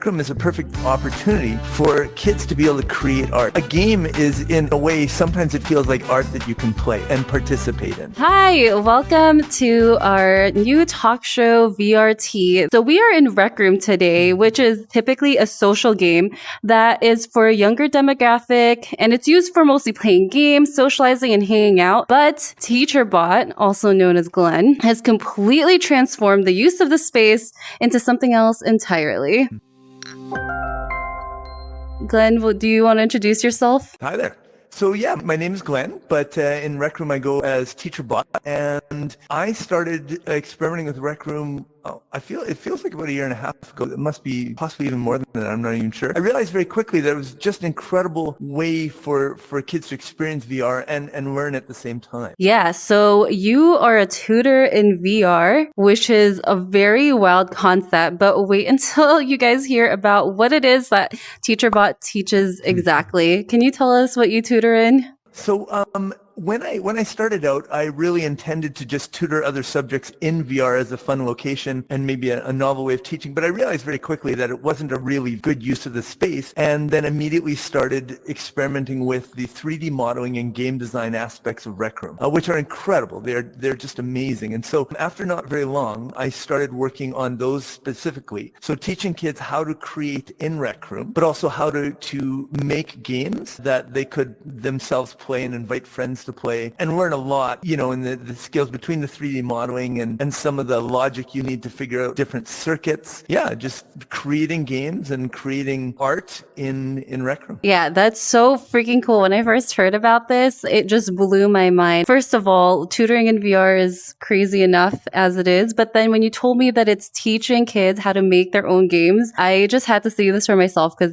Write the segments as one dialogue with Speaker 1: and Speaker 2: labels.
Speaker 1: RecRoom is a perfect opportunity for kids to be able to create art. A game is, in a way, sometimes it feels like art that you can play and participate in.
Speaker 2: Hi, welcome to our new talk show, VRT. So we are in RecRoom today, which is typically a social game that is for a younger demographic, and it's used for mostly playing games, socializing, and hanging out. But TeacherBot, also known as Glenn, has completely transformed the use of the space into something else entirely. Glenn, do you want to introduce yourself?
Speaker 1: Hi there. So yeah, my name is Glenn, but in RecRoom I go as TeacherBot, and I started experimenting with RecRoom. It feels like about a year and a half ago. It must be possibly even more than that. I'm not even sure. I realized very quickly that it was just an incredible way for kids to experience VR and learn at the same time.
Speaker 2: Yeah, so you are a tutor in VR, which is a very wild concept, but wait until you guys hear about what it is that TeacherBot teaches exactly. Can you tell us what you tutor in?
Speaker 1: So when I started out, I really intended to just tutor other subjects in VR as a fun location and maybe a novel way of teaching, but I realized very quickly that it wasn't a really good use of the space, and then immediately started experimenting with the 3D modeling and game design aspects of RecRoom, which are incredible. They're just amazing. And so after not very long, I started working on those specifically. So teaching kids how to create in RecRoom, but also how to make games that they could themselves play and invite friends to play and learn a lot, in the skills between the 3D modeling and some of the logic you need to figure out different circuits. Yeah, just creating games and creating art in RecRoom.
Speaker 2: Yeah, that's so freaking cool. When I first heard about this, it just blew my mind. First of all, tutoring in VR is crazy enough as it is, but then when you told me that it's teaching kids how to make their own games, I just had to see this for myself because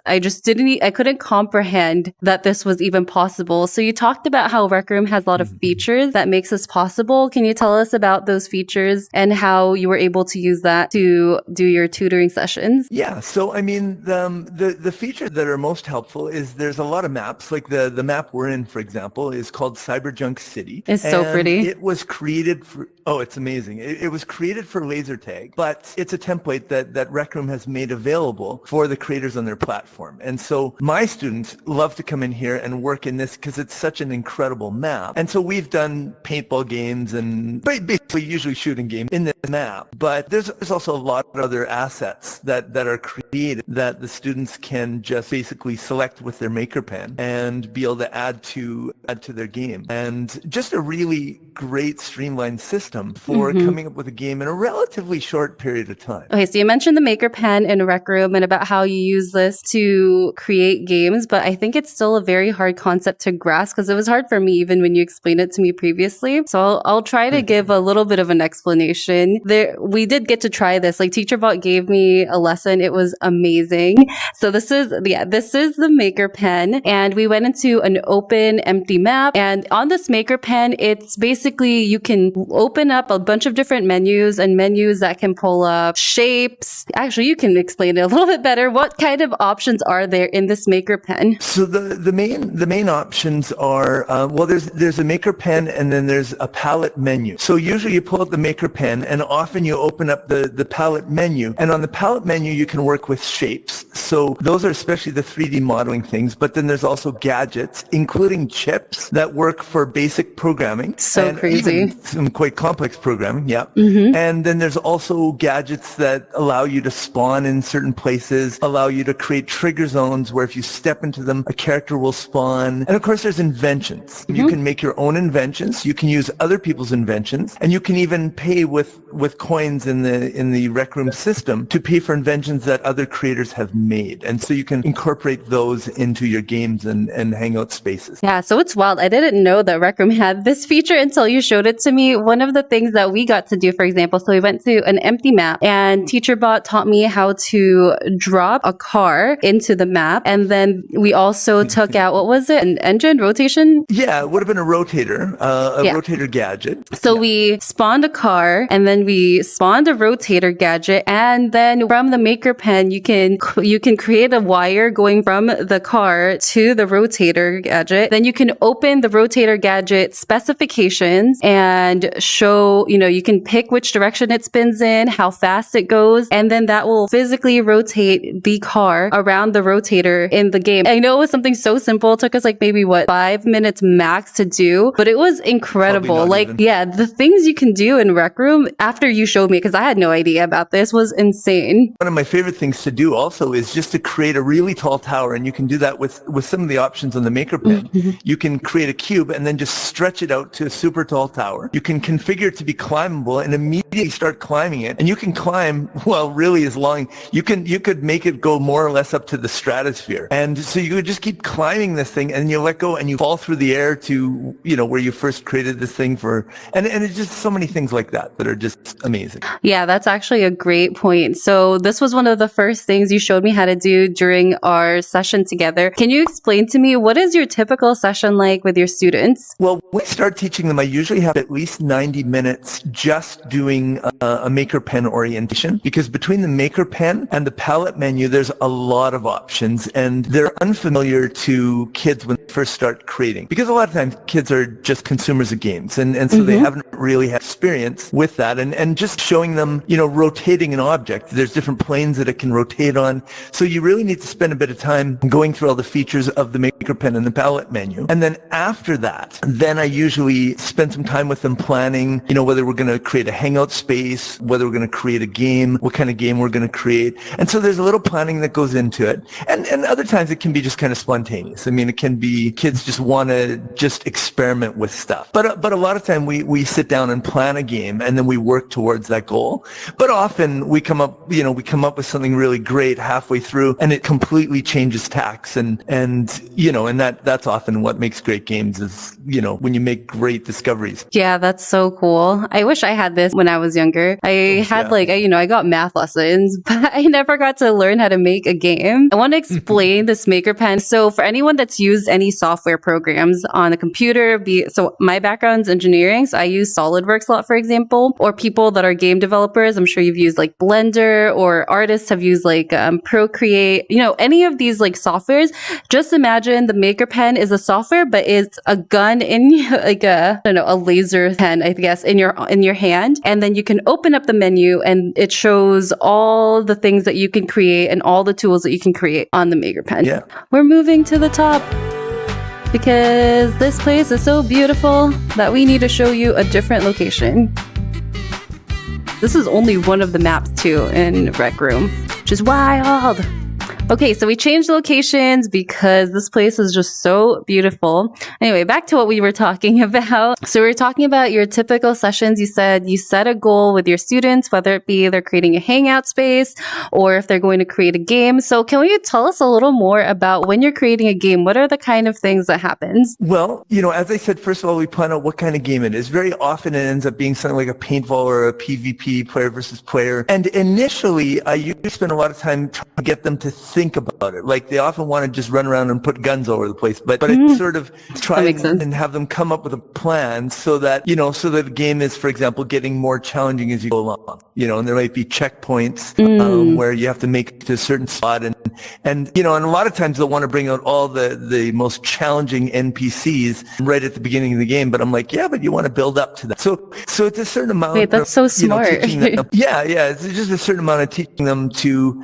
Speaker 2: I couldn't comprehend that this was even possible. So you talked about how RecRoom has a lot of features that makes this possible. Can you tell us about those features and how you were able to use that to do your tutoring sessions?
Speaker 1: Yeah, so I mean, the features that are most helpful is there's a lot of maps. Like the map we're in, for example, is called Cyberjunk City.
Speaker 2: It's so pretty.
Speaker 1: It was created for, it's amazing. It was created for laser tag, but it's a template that RecRoom has made available for the creators on their platform. And so my students love to come in here and work in this because it's such an incredible map. And so we've done paintball games and basically usually shooting games in this map. But there's also a lot of other assets that are created that the students can just basically select with their maker pen and be able to add to their game. And just a really great streamlined system for coming up with a game in a relatively short period of time.
Speaker 2: Okay, so you mentioned the maker pen in RecRoom and about how you use this to create games, but I think it's still a very hard concept to grasp because it was hard for me even when you explained it to me previously. So I'll try to give a little bit of an explanation. We did get to try this. Like TeacherBot gave me a lesson. It was amazing. So this is the maker pen, and we went into an open empty map, and on this maker pen, it's basically you can open up a bunch of different menus and menus that can pull up shapes. Actually, you can explain it a little bit better. What kind of options are there in this maker pen?
Speaker 1: So the main options are there's a maker pen and then there's a palette menu. So usually you pull out the maker pen and often you open up the palette menu, and on the palette menu you can work with shapes. So those are especially the 3D modeling things, but then there's also gadgets, including chips that work for basic programming.
Speaker 2: So
Speaker 1: and
Speaker 2: crazy.
Speaker 1: Even some quite complex programming, yeah. And then there's also gadgets that allow you to spawn in certain places, allow you to create trigger zones where if you step into them, a character will spawn. And of course there's inventions. You can make your own inventions, you can use other people's inventions, and you can even pay with coins in the RecRoom system to pay for inventions that other creators have made. And so you can incorporate those into your games and hangout spaces.
Speaker 2: Yeah, so it's wild. I didn't know that RecRoom had this feature until you showed it to me. One of the things that we got to do, for example, so we went to an empty map and TeacherBot taught me how to drop a car into the map. And then we also took out, what was it? An engine rotation?
Speaker 1: Yeah, it would have been a rotator,
Speaker 2: Yeah.
Speaker 1: rotator gadget.
Speaker 2: So we spawned a car, and then we spawned a rotator gadget, and then from the maker pen, you can create a wire going from the car to the rotator gadget. Then you can open the rotator gadget specifications and show, you can pick which direction it spins in, how fast it goes, and then that will physically rotate the car around the rotator in the game. I know it was something so simple. It took us like maybe 5 minutes max to do, but it was incredible. Like, even. Yeah, the things you can do in RecRoom after you showed me, because I had no idea about this, was insane.
Speaker 1: One of my favorite things to do also is just to create a really tall tower, and you can do that with some of the options on the maker pen. You can create a cube and then just stretch it out to a super tall tower. You can configure it to be climbable and immediately start climbing it, and you can climb, well, really as long, you could make it go more or less up to the stratosphere, and so you would just keep climbing this thing, and you let go and you fall through the air to where you first created this thing for, and it's just so many things like that are just amazing.
Speaker 2: Yeah, that's actually a great point. So this was one of the first things you showed me how to do during our session together. Can you explain to me, what is your typical session like with your students?
Speaker 1: Well, when I start teaching them, I usually have at least 90 minutes just doing a maker pen orientation, because between the maker pen and the palette menu, there's a lot of options, and they're unfamiliar to kids when they first start creating, because a lot of times kids are just consumers of games, and so they haven't really had experience with that, and just showing them, rotating an object. There's different planes that it can rotate on, so you really need to spend a bit of time going through all the features of the maker pen and the palette menu. And then after that, then I usually spend some time with them planning, whether we're going to create a hangout space, whether we're going to create a game, what kind of game we're going to create. And so there's a little planning that goes into it. And other times it can be just kind of spontaneous. I mean, it can be kids just want to just experiment with stuff. But a lot of time we sit down and plan a game, and then we work towards that goal. But often we come up with something really great halfway through, and it completely changes tacks. And that's often what makes great games is, when you make great discoveries.
Speaker 2: Yeah, that's so cool. I wish I had this when I was younger. I had I got math lessons, but I never got to learn how to make a game. I want to explain this maker pen. So for anyone that's used any software programs on a computer, so my background's engineering, so I use SolidWorks a lot, for example, or people that are game developers. I'm sure you've used like Blender, or artists have used like Procreate, any of these like softwares. Just imagine the maker pen is a software, but it's a gun in like a laser pen, I guess, in your hand. And then you can open up the menu, and it shows all the things that you can create and all the tools that you can create on the maker pen.
Speaker 1: Yeah.
Speaker 2: We're moving to the top, because this place is so beautiful that we need to show you a different location. This is only one of the maps too in RecRoom, which is wild. Okay, so we changed locations because this place is just so beautiful. Anyway, back to what we were talking about. So we were talking about your typical sessions. You said you set a goal with your students, whether it be they're creating a hangout space or if they're going to create a game. So can you tell us a little more about when you're creating a game? What are the kind of things that happens?
Speaker 1: Well, as I said, first of all, we plan out what kind of game it is. Very often it ends up being something like a paintball or a PvP, player versus player. And initially, I usually spend a lot of time trying to get them to think about it. Like, they often want to just run around and put guns all over the place, but I sort of try and have them come up with a plan so that, so that the game is, for example, getting more challenging as you go along, and there might be checkpoints where you have to make it to a certain spot, and a lot of times they'll want to bring out all the most challenging NPCs right at the beginning of the game, but I'm like, yeah, but you want to build up to that. So it's a certain amount.
Speaker 2: Wait, that's so smart.
Speaker 1: Yeah, it's just a certain amount of teaching them to,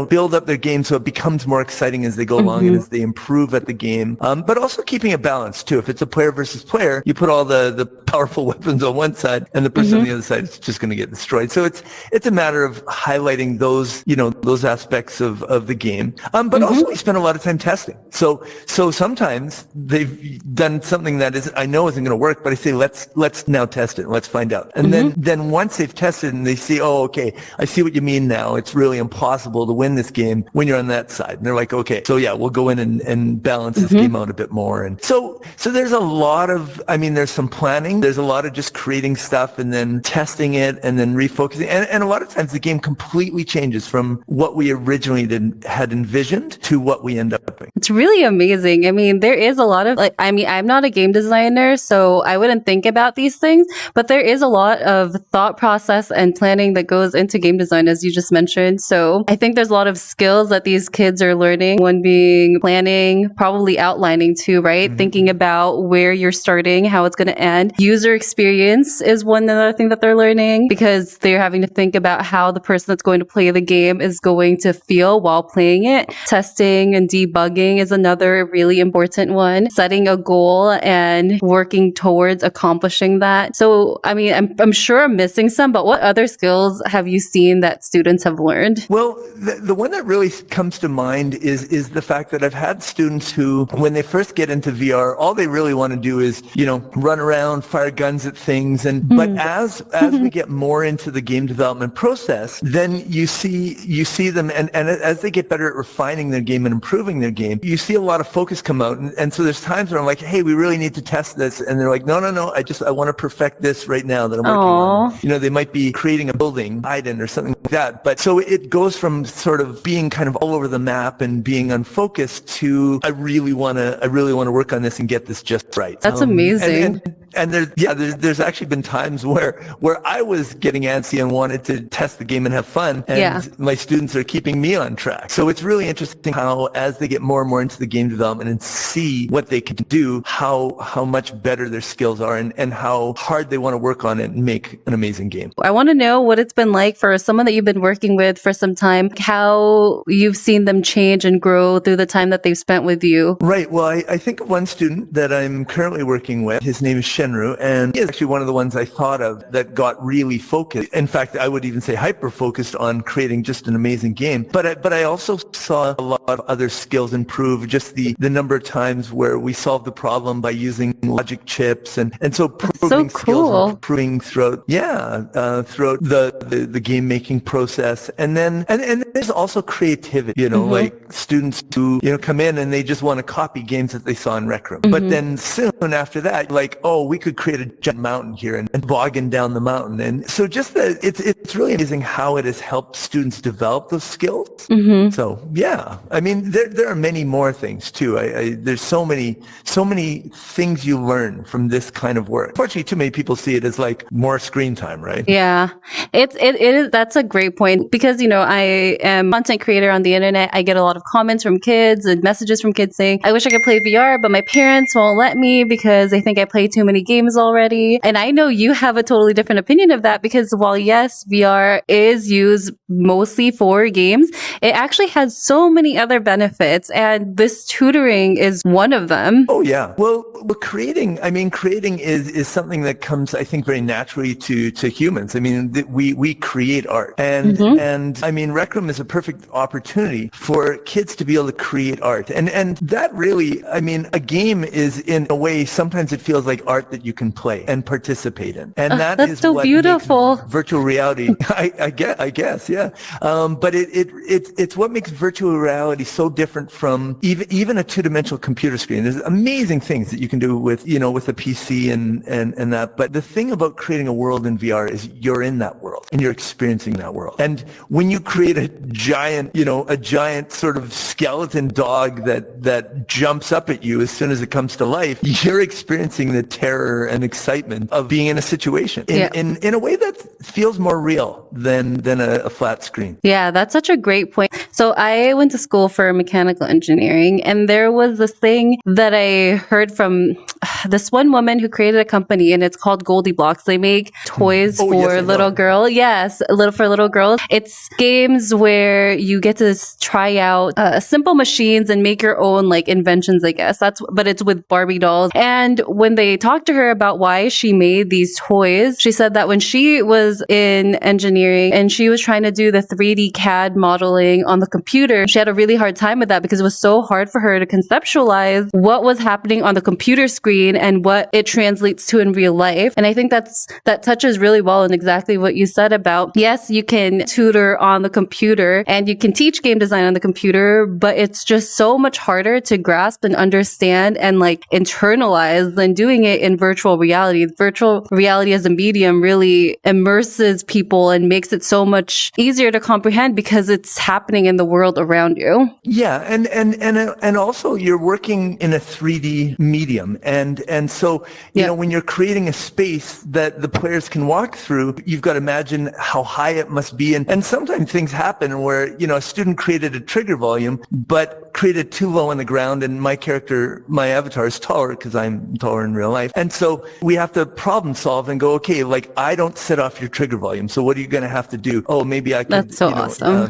Speaker 1: build up their game so it becomes more exciting as they go along and as they improve at the game. But also keeping a balance too. If it's a player versus player, you put all the powerful weapons on one side and the person on the other side is just going to get destroyed. So it's a matter of highlighting those, those aspects of the game. But also we spend a lot of time testing. So sometimes they've done something that I know isn't going to work, but I say, let's now test it. Let's find out. And then once they've tested and they see, oh, okay, I see what you mean now. It's really impossible to win this game when you're on that side. And they're like, okay, so yeah, we'll go in and balance this game out a bit more. And so there's a lot of, there's some planning. There's a lot of just creating stuff and then testing it and then refocusing. And a lot of times the game completely changes from what we originally had had envisioned to what we end up doing.
Speaker 2: It's really amazing. I mean, there is a lot of I'm not a game designer, so I wouldn't think about these things, but there is a lot of thought process and planning that goes into game design, as you just mentioned. So I think there's a lot of skills that these kids are learning. One being planning, probably outlining too, right? Thinking about where you're starting, how it's going to end. User experience is one other thing that they're learning, because they're having to think about how the person that's going to play the game is going to feel while playing it. Testing and debugging is another really important one. Setting a goal and working towards accomplishing that. So, I mean, I'm sure I'm missing some, but what other skills have you seen that students have learned?
Speaker 1: Well, the one that really comes to mind is the fact that I've had students who, when they first get into VR, all they really want to do is, run around, fire guns at things. But as we get more into the game development process, then you see them, and as they get better at refining their game and improving their game, you see a lot of focus come out. And so there's times where I'm like, hey, we really need to test this. And they're like, no, I want to perfect this right now that I'm working on. They might be creating a building, Biden or something like that. But so it goes from sort of being kind of all over the map and being unfocused to I really want to work on this and get this just right.
Speaker 2: That's amazing.
Speaker 1: And there's actually been times where I was getting antsy and wanted to test the game and have fun, and my students are keeping me on track. So it's really interesting how, as they get more and more into the game development and see what they can do, how much better their skills are, and how hard they want to work on it and make an amazing game.
Speaker 2: I want to know what it's been like for someone that you've been working with for some time, how you've seen them change and grow through the time that they've spent with you.
Speaker 1: Right. Well, I think of one student that I'm currently working with. His name is Shenru, and he is actually one of the ones I thought of that got really focused. In fact, I would even say hyper-focused on creating just an amazing game. But I also saw a lot of other skills improve, just the number of times where we solved the problem by using logic chips, and so programming skills improving throughout the game making process. And then there's also creativity, like students who come in and they just want to copy games that they saw in RecRoom. But then soon after that, like, oh, we could create a giant mountain here and bogging down the mountain. And so just it's really amazing how it has helped students develop those skills. So yeah, I mean, there are many more things too. There's so many things you learn from this kind of work. Unfortunately, too many people see it as like more screen time, right?
Speaker 2: Yeah, it is. That's a great point, because I am a content creator on the internet. I get a lot of comments from kids and messages from kids saying, I wish I could play VR, but my parents won't let me because they think I play too many games already. And I know you have a totally different opinion of that, because while yes, VR is used mostly for games, it actually has so many other benefits, and this tutoring is one of them.
Speaker 1: Oh yeah. Well, creating is something that comes, I think, very naturally to humans. I mean, we create art, and I mean, RecRoom is a perfect opportunity for kids to be able to create art, and that really, I mean, a game is, in a way, sometimes it feels like art that you can play and participate in, and that's so what beautiful. Makes virtual reality. I guess, yeah. But it's what makes virtual reality so different from even a two-dimensional computer screen. There's amazing things that you can do with a PC and that. But the thing about creating a world in VR is you're in that world and you're experiencing that world. And when you create a giant sort of skeleton dog that jumps up at you as soon as it comes to life, you're experiencing the terror and excitement of being in a situation in a way that feels more real than a flat screen.
Speaker 2: Yeah, that's such a great point. So I went to school for mechanical engineering, and there was this thing that I heard from this one woman who created a company, and it's called Goldie Blocks. They make toys for little girls. Yes, for little girls. It's games where you get to try out simple machines and make your own like inventions, I guess. But it's with Barbie dolls. And when they talked to her about why she made these toys, she said that when she was in engineering and she was trying to do the 3D CAD modeling on the computer, she had a really hard time with that because it was so hard for her to conceptualize what was happening on the computer screen screen and what it translates to in real life. And I think that touches really well on exactly what you said about, yes, you can tutor on the computer and you can teach game design on the computer, but it's just so much harder to grasp and understand and like internalize than doing it in virtual reality. Virtual reality as a medium really immerses people and makes it so much easier to comprehend because it's happening in the world around you.
Speaker 1: Yeah, and also you're working in a 3D medium, and so you know, when you're creating a space that the players can walk through, you've got to imagine how high it must be, and sometimes things happen where, you know, a student created a trigger volume but created too low on the ground, and my avatar is taller because I'm taller in real life, and so we have to problem solve and go, okay, like, I don't set off your trigger volume, so what are you going to have to do? Oh, maybe I could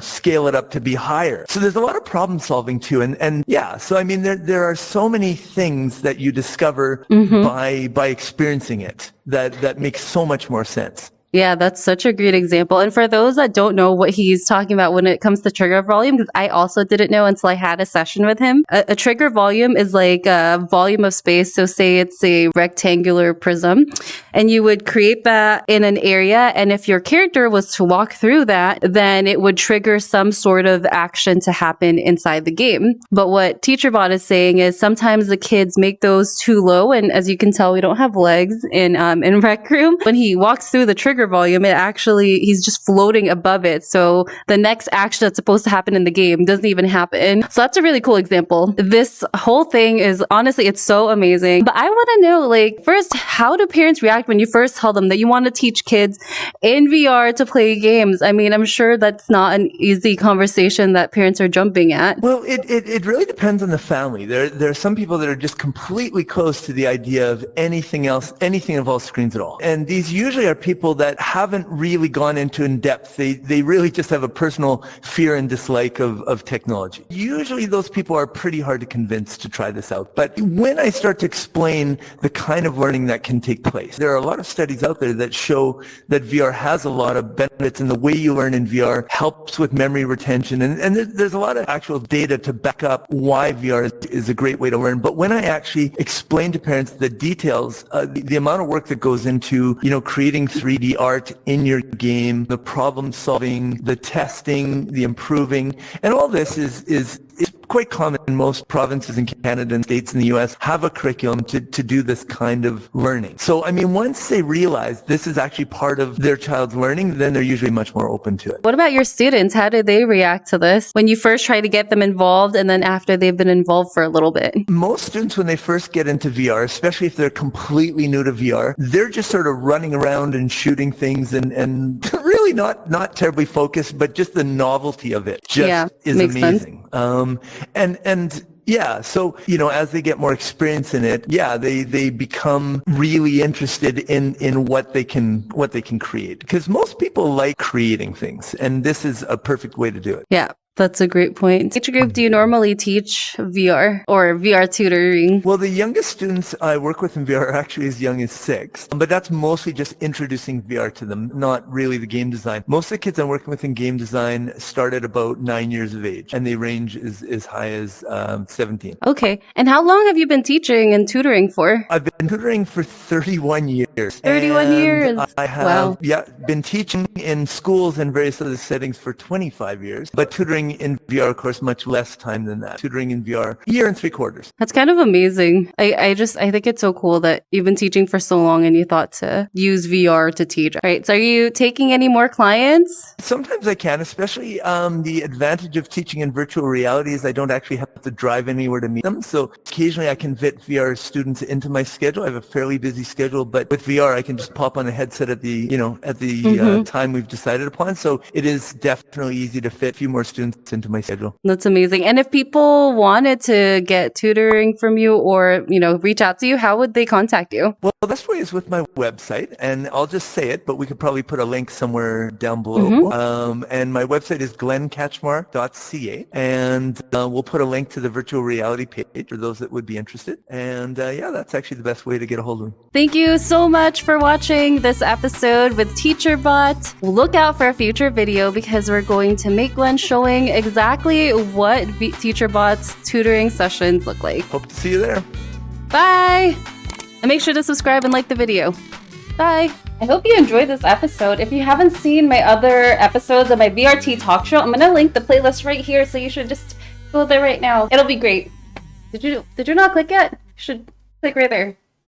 Speaker 1: scale it up to be higher. So there's a lot of problem solving too, and yeah, so I mean there are so many things that you discover by experiencing it that makes so much more sense.
Speaker 2: Yeah, that's such a great example. And for those that don't know what he's talking about when it comes to trigger volume, because I also didn't know until I had a session with him, a trigger volume is like a volume of space. So say it's a rectangular prism and you would create that in an area. And if your character was to walk through that, then it would trigger some sort of action to happen inside the game. But what TeacherBot is saying is sometimes the kids make those too low. And as you can tell, we don't have legs in RecRoom. When he walks through the trigger volume, he's just floating above it. So the next action that's supposed to happen in the game doesn't even happen. So that's a really cool example. This whole thing is, honestly, it's so amazing. But I want to know, like, first, how do parents react when you first tell them that you want to teach kids in VR to play games? I mean, I'm sure that's not an easy conversation that parents are jumping at.
Speaker 1: Well, it really depends on the family. There are some people that are just completely closed to the idea of anything else, anything that involves screens at all. And these usually are people that haven't really gone into in depth. They really just have a personal fear and dislike of technology. Usually those people are pretty hard to convince to try this out. But when I start to explain the kind of learning that can take place, there are a lot of studies out there that show that VR has a lot of benefits, and the way you learn in VR helps with memory retention. And there's a lot of actual data to back up why VR is a great way to learn. But when I actually explain to parents the details, the amount of work that goes into, you know, creating 3D art in your game, the problem solving, the testing, the improving, and all this is quite common in most provinces in Canada and states in the US have a curriculum to do this kind of learning. So, I mean, once they realize this is actually part of their child's learning, then they're usually much more open to it.
Speaker 2: What about your students? How do they react to this when you first try to get them involved and then after they've been involved for a little bit?
Speaker 1: Most students, when they first get into VR, especially if they're completely new to VR, they're just sort of running around and shooting things and really not terribly focused, but just the novelty of it just is amazing. And yeah, so, you know, as they get more experience in it, yeah, they become really interested in what they can create, because most people like creating things, and this is a perfect way to do it.
Speaker 2: Yeah. That's a great point. Which group do you normally teach VR or VR tutoring?
Speaker 1: Well, the youngest students I work with in VR are actually as young as 6, but that's mostly just introducing VR to them, not really the game design. Most of the kids I'm working with in game design start at about 9 years of age, and they range as high as 17.
Speaker 2: Okay. And how long have you been teaching and tutoring for?
Speaker 1: I've been tutoring for 31 years.
Speaker 2: 31 years?
Speaker 1: I have, been teaching in schools and various other settings for 25 years, but tutoring in VR, of course, much less time than that. Tutoring in VR, a year and 3/4.
Speaker 2: That's kind of amazing. I think it's so cool that you've been teaching for so long and you thought to use VR to teach. All right. So are you taking any more clients?
Speaker 1: Sometimes I can, especially the advantage of teaching in virtual reality is I don't actually have to drive anywhere to meet them. So occasionally I can fit VR students into my schedule. I have a fairly busy schedule, but with VR I can just pop on a headset at the time we've decided upon. So it is definitely easy to fit a few more students into my schedule.
Speaker 2: That's amazing. And if people wanted to get tutoring from you or, reach out to you, how would they contact you?
Speaker 1: Well, the best way is with my website, and I'll just say it, but we could probably put a link somewhere down below. And my website is glenkachmar.ca, and we'll put a link to the virtual reality page for those that would be interested. And that's actually the best way to get a hold of me.
Speaker 2: Thank you so much for watching this episode with TeacherBot. Look out for a future video because we're going to make Glenn showing exactly what TeacherBot's tutoring sessions look like.
Speaker 1: Hope to see you there.
Speaker 2: Bye! And make sure to subscribe and like the video. Bye! I hope you enjoyed this episode. If you haven't seen my other episodes of my VRT talk show, I'm gonna link the playlist right here, so you should just go there right now. It'll be great. Did you not click yet? You should click right there.